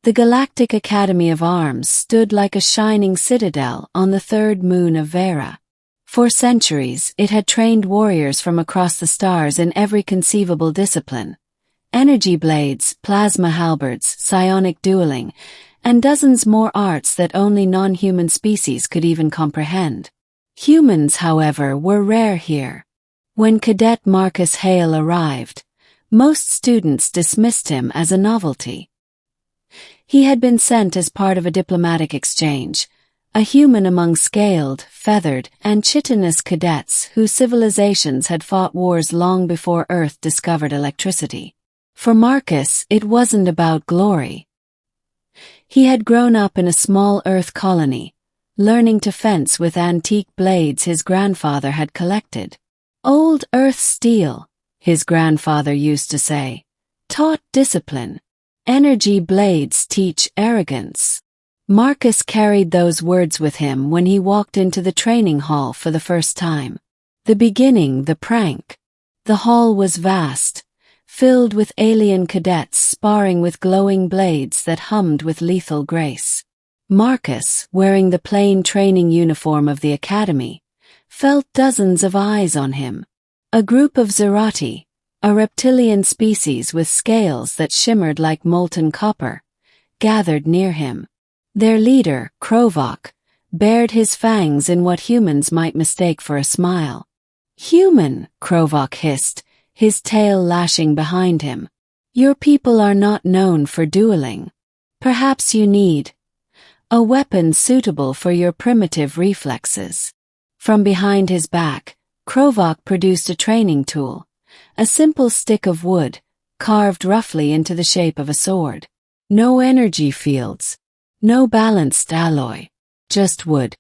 The Galactic Academy of Arms stood like a shining citadel on the third moon of Vera. For centuries, it had trained warriors from across the stars in every conceivable discipline. Energy blades, plasma halberds, psionic dueling, and dozens more arts that only non-human species could even comprehend. Humans, however, were rare here. When Cadet Marcus Hale arrived, most students dismissed him as a novelty. He had been sent as part of a diplomatic exchange, a human among scaled, feathered, and chitinous cadets whose civilizations had fought wars long before Earth discovered electricity. For Marcus, it wasn't about glory. He had grown up in a small Earth colony, learning to fence with antique blades his grandfather had collected. Old Earth steel, his grandfather used to say, taught discipline. Energy blades teach arrogance. Marcus carried those words with him when he walked into the training hall for the first time. The beginning, the prank. The hall was vast, filled with alien cadets sparring with glowing blades that hummed with lethal grace. Marcus, wearing the plain training uniform of the academy, felt dozens of eyes on him. A group of Zerati, a reptilian species with scales that shimmered like molten copper, gathered near him. Their leader, Krovok, bared his fangs in what humans might mistake for a smile. "Human," Krovok hissed, his tail lashing behind him. "Your people are not known for dueling. Perhaps you need a weapon suitable for your primitive reflexes." From behind his back, Krovok produced a training tool, a simple stick of wood, carved roughly into the shape of a sword. No energy fields, no balanced alloy, just wood.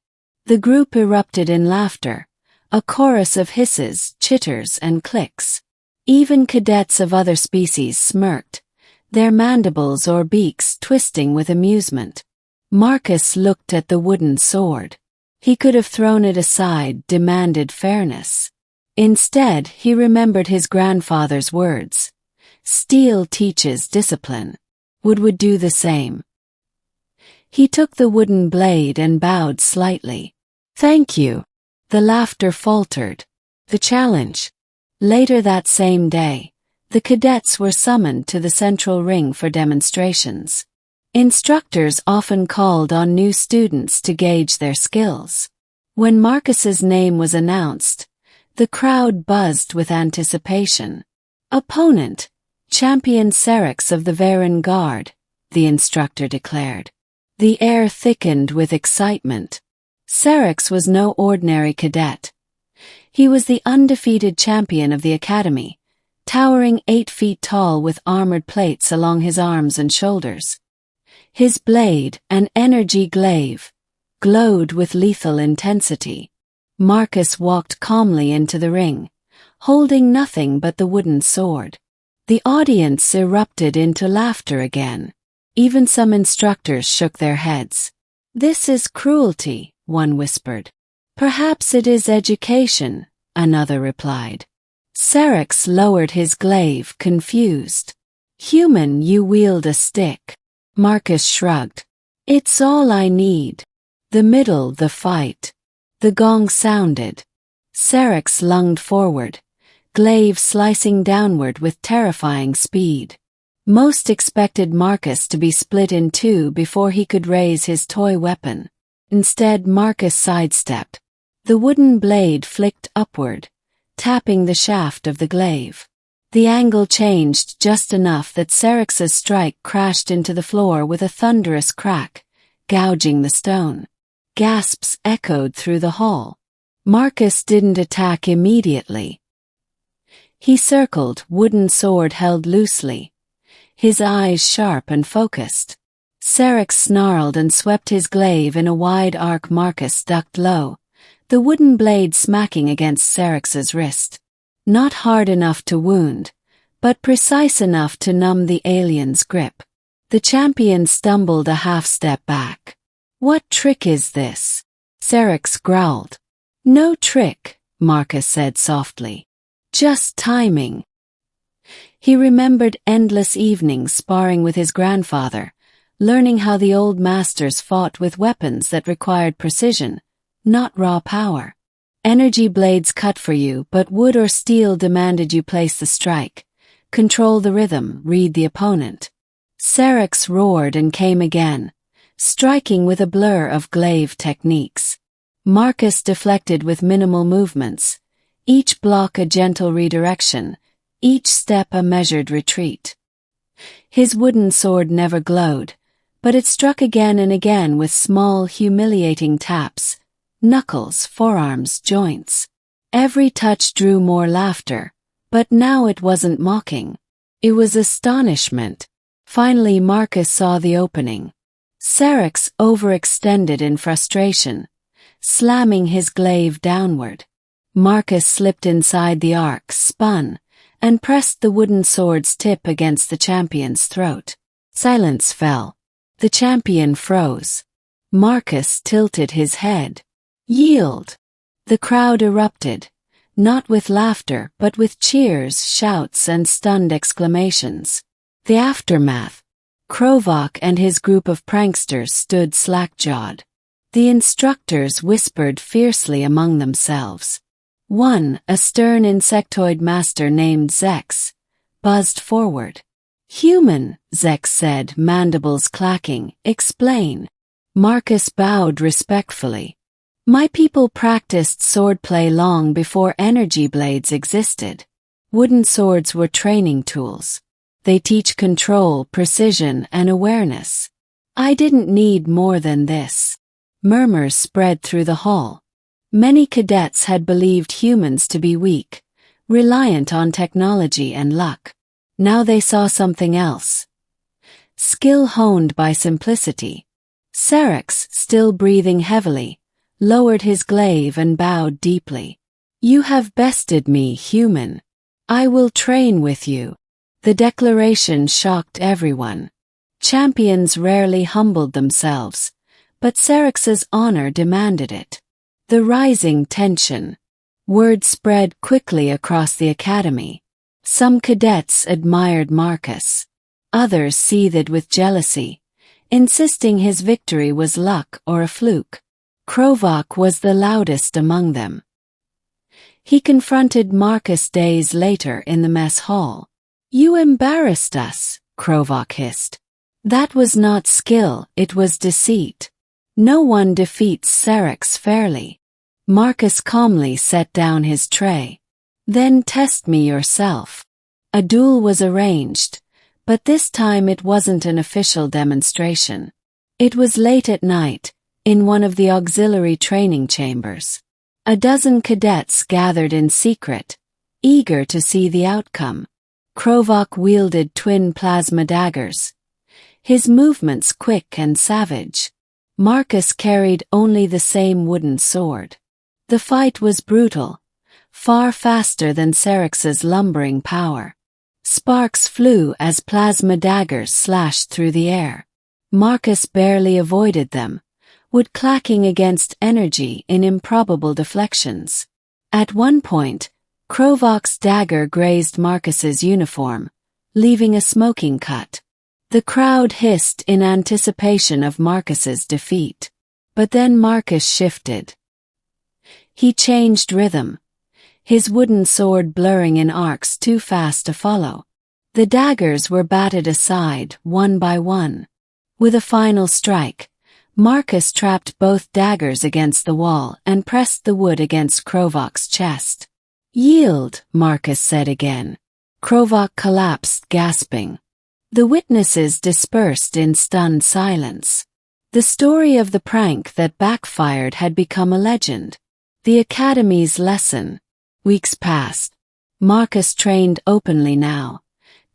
The group erupted in laughter, a chorus of hisses, chitters, and clicks. Even cadets of other species smirked, their mandibles or beaks twisting with amusement. Marcus looked at the wooden sword. He could have thrown it aside, demanded fairness. Instead, he remembered his grandfather's words. "Steel teaches discipline." Wood would do the same. He took the wooden blade and bowed slightly. "Thank you." The laughter faltered. The challenge. Later that same day, the cadets were summoned to the central ring for demonstrations. Instructors often called on new students to gauge their skills. When Marcus's name was announced, the crowd buzzed with anticipation. "Opponent, Champion Serix of the Varen Guard," the instructor declared. The air thickened with excitement. Serix was no ordinary cadet. He was the undefeated champion of the academy, towering 8 feet tall with armored plates along his arms and shoulders. His blade, an energy glaive, glowed with lethal intensity. Marcus walked calmly into the ring, holding nothing but the wooden sword. The audience erupted into laughter again. Even some instructors shook their heads. "This is cruelty," one whispered. "Perhaps it is education," another replied. Serix lowered his glaive, confused. "Human, you wield a stick." Marcus shrugged. "It's all I need." The middle, the fight. The gong sounded. Serix lunged forward, glaive slicing downward with terrifying speed. Most expected Marcus to be split in two before he could raise his toy weapon. Instead, Marcus sidestepped. The wooden blade flicked upward, tapping the shaft of the glaive. The angle changed just enough that Serix's strike crashed into the floor with a thunderous crack, gouging the stone. Gasps echoed through the hall. Marcus didn't attack immediately. He circled, wooden sword held loosely, his eyes sharp and focused. Serix snarled and swept his glaive in a wide arc. Marcus ducked low, the wooden blade smacking against Serix's wrist. Not hard enough to wound, but precise enough to numb the alien's grip. The champion stumbled a half-step back. "What trick is this?" Serix growled. "No trick," Marcus said softly. "Just timing." He remembered endless evenings sparring with his grandfather, learning how the old masters fought with weapons that required precision, not raw power. Energy blades cut for you, but wood or steel demanded you place the strike, control the rhythm, read the opponent. Syrinx roared and came again, striking with a blur of glaive techniques. Marcus deflected with minimal movements, each block a gentle redirection, each step a measured retreat. His wooden sword never glowed, but it struck again and again with small, humiliating taps, knuckles, forearms, joints. Every touch drew more laughter, but now it wasn't mocking. It was astonishment. Finally Marcus saw the opening. Syrinx overextended in frustration, slamming his glaive downward. Marcus slipped inside the arc, spun, and pressed the wooden sword's tip against the champion's throat. Silence fell. The champion froze. Marcus tilted his head. Yield! The crowd erupted, not with laughter but with cheers, shouts, and stunned exclamations. The aftermath. Krovak and his group of pranksters stood slack-jawed. The instructors whispered fiercely among themselves. One, a stern insectoid master named Zex, buzzed forward. Human, Zex said, mandibles clacking, explain. Marcus bowed respectfully. My people practiced swordplay long before energy blades existed. Wooden swords were training tools. They teach control, precision, and awareness. I didn't need more than this. Murmurs spread through the hall. Many cadets had believed humans to be weak, reliant on technology and luck. Now they saw something else. Skill honed by simplicity. Syrinx, still breathing heavily, lowered his glaive and bowed deeply. You have bested me, human. I will train with you. The declaration shocked everyone. Champions rarely humbled themselves, but Syrinx's honor demanded it. The rising tension. Word spread quickly across the academy. Some cadets admired Marcus. Others seethed with jealousy, insisting his victory was luck or a fluke. Krovak was the loudest among them. He confronted Marcus days later in the mess hall. You embarrassed us, Krovak hissed. That was not skill, it was deceit. No one defeats Syrinx fairly. Marcus calmly set down his tray. Then test me yourself. A duel was arranged, but this time it wasn't an official demonstration. It was late at night, in one of the auxiliary training chambers. A dozen cadets gathered in secret, eager to see the outcome. Krovak wielded twin plasma daggers, his movements quick and savage. Marcus carried only the same wooden sword. The fight was brutal, far faster than Syrinx's lumbering power. Sparks flew as plasma daggers slashed through the air. Marcus barely avoided them, wood clacking against energy in improbable deflections. At one point, Krovak's dagger grazed Marcus's uniform, leaving a smoking cut. The crowd hissed in anticipation of Marcus's defeat. But then Marcus shifted. He changed rhythm, his wooden sword blurring in arcs too fast to follow. The daggers were batted aside, one by one. With a final strike, Marcus trapped both daggers against the wall and pressed the wood against Krovak's chest. Yield, Marcus said again. Krovak collapsed, gasping. The witnesses dispersed in stunned silence. The story of the prank that backfired had become a legend. The Academy's lesson. Weeks passed. Marcus trained openly now,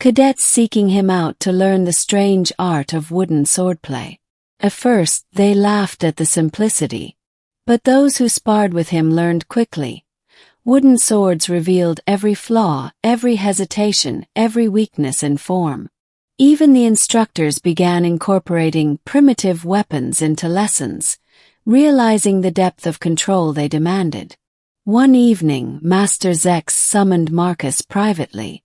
cadets seeking him out to learn the strange art of wooden swordplay. At first, they laughed at the simplicity. But those who sparred with him learned quickly. Wooden swords revealed every flaw, every hesitation, every weakness in form. Even the instructors began incorporating primitive weapons into lessons, realizing the depth of control they demanded. One evening, Master Zex summoned Marcus privately.